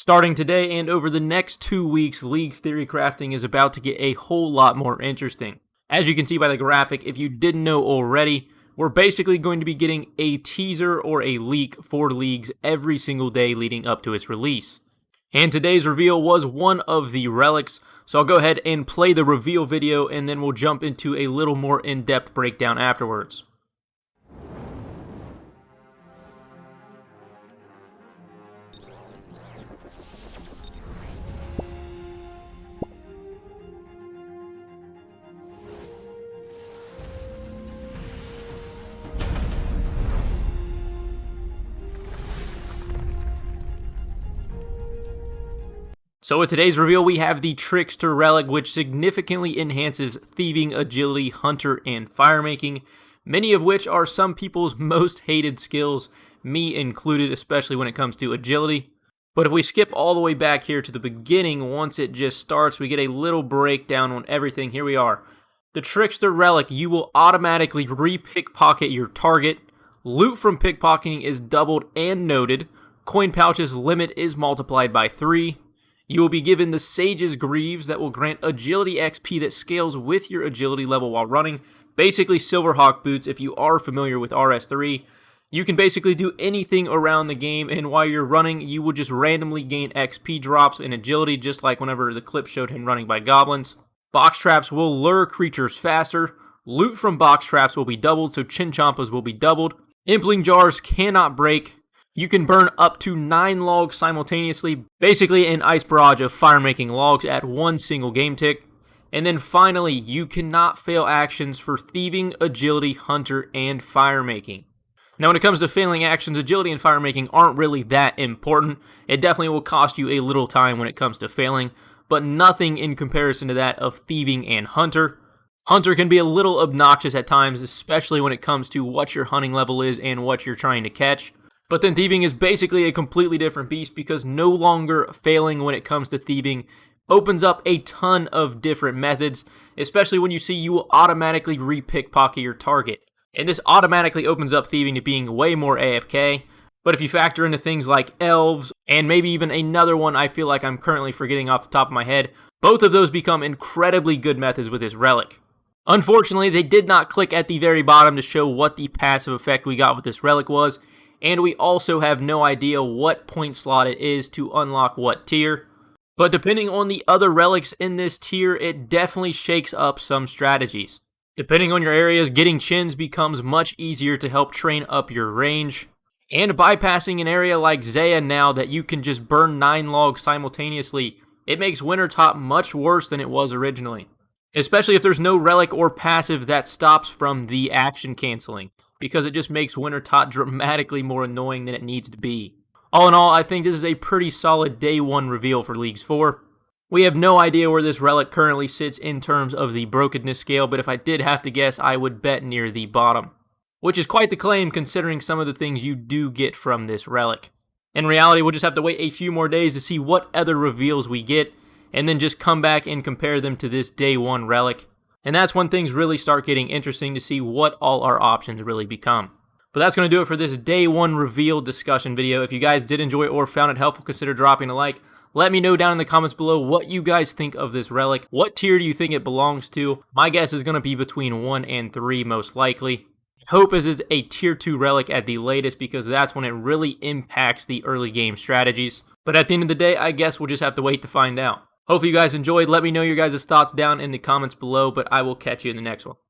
Starting today and over the next 2 weeks, League's theory crafting is about to get a whole lot more interesting. As you can see by the graphic, if you didn't know already, we're basically going to be getting a teaser or a leak for Leagues every single day leading up to its release. And today's reveal was one of the relics, so I'll go ahead and play the reveal video and then we'll jump into a little more in-depth breakdown afterwards. So with today's reveal, we have the Trickster Relic, which significantly enhances thieving, agility, hunter, and firemaking, many of which are some people's most hated skills, me included, especially when it comes to agility. But if we skip all the way back here to the beginning, once it just starts, we get a little breakdown on everything. Here we are. The Trickster Relic, you will automatically re-pickpocket your target. Loot from pickpocketing is doubled and noted. Coin pouches limit is multiplied by 3. You will be given the Sage's Greaves that will grant agility XP that scales with your agility level while running. Basically Silverhawk boots if you are familiar with RS3. You can basically do anything around the game, and while you're running, you will just randomly gain XP drops in agility, just like whenever the clip showed him running by goblins. Box traps will lure creatures faster. Loot from box traps will be doubled, so Chinchompas will be doubled. Impling jars cannot break. You can burn up to 9 logs simultaneously, basically an ice barrage of firemaking logs at one single game tick. And then finally, you cannot fail actions for thieving, agility, hunter, and firemaking. Now when it comes to failing actions, agility and firemaking aren't really that important. It definitely will cost you a little time when it comes to failing, but nothing in comparison to that of thieving and hunter. Hunter can be a little obnoxious at times, especially when it comes to what your hunting level is and what you're trying to catch. But then thieving is basically a completely different beast because no longer failing when it comes to thieving opens up a ton of different methods, especially when you see you will automatically re-pickpocket your target. And this automatically opens up thieving to being way more AFK. But if you factor into things like elves, and maybe even another one I feel like I'm currently forgetting off the top of my head, both of those become incredibly good methods with this relic. Unfortunately, they did not click at the very bottom to show what the passive effect we got with this relic was, and we also have no idea what point slot it is to unlock what tier. But depending on the other relics in this tier, it definitely shakes up some strategies. Depending on your areas, getting chins becomes much easier to help train up your range. And bypassing an area like Zaya now that you can just burn 9 logs simultaneously, it makes Wintertop much worse than it was originally. Especially if there's no relic or passive that stops from the action canceling, because it just makes Wintertop dramatically more annoying than it needs to be. All in all, I think this is a pretty solid day 1 reveal for Leagues 4. We have no idea where this relic currently sits in terms of the brokenness scale, but if I did have to guess, I would bet near the bottom. Which is quite the claim considering some of the things you do get from this relic. In reality, we'll just have to wait a few more days to see what other reveals we get, and then just come back and compare them to this day 1 relic. And that's when things really start getting interesting to see what all our options really become. But that's going to do it for this day 1 reveal discussion video. If you guys did enjoy it or found it helpful, consider dropping a like. Let me know down in the comments below what you guys think of this relic. What tier do you think it belongs to? My guess is going to be between 1 and 3 most likely. Hope is a tier 2 relic at the latest because that's when it really impacts the early game strategies. But at the end of the day, I guess we'll just have to wait to find out. Hopefully you guys enjoyed. Let me know your guys' thoughts down in the comments below, but I will catch you in the next one.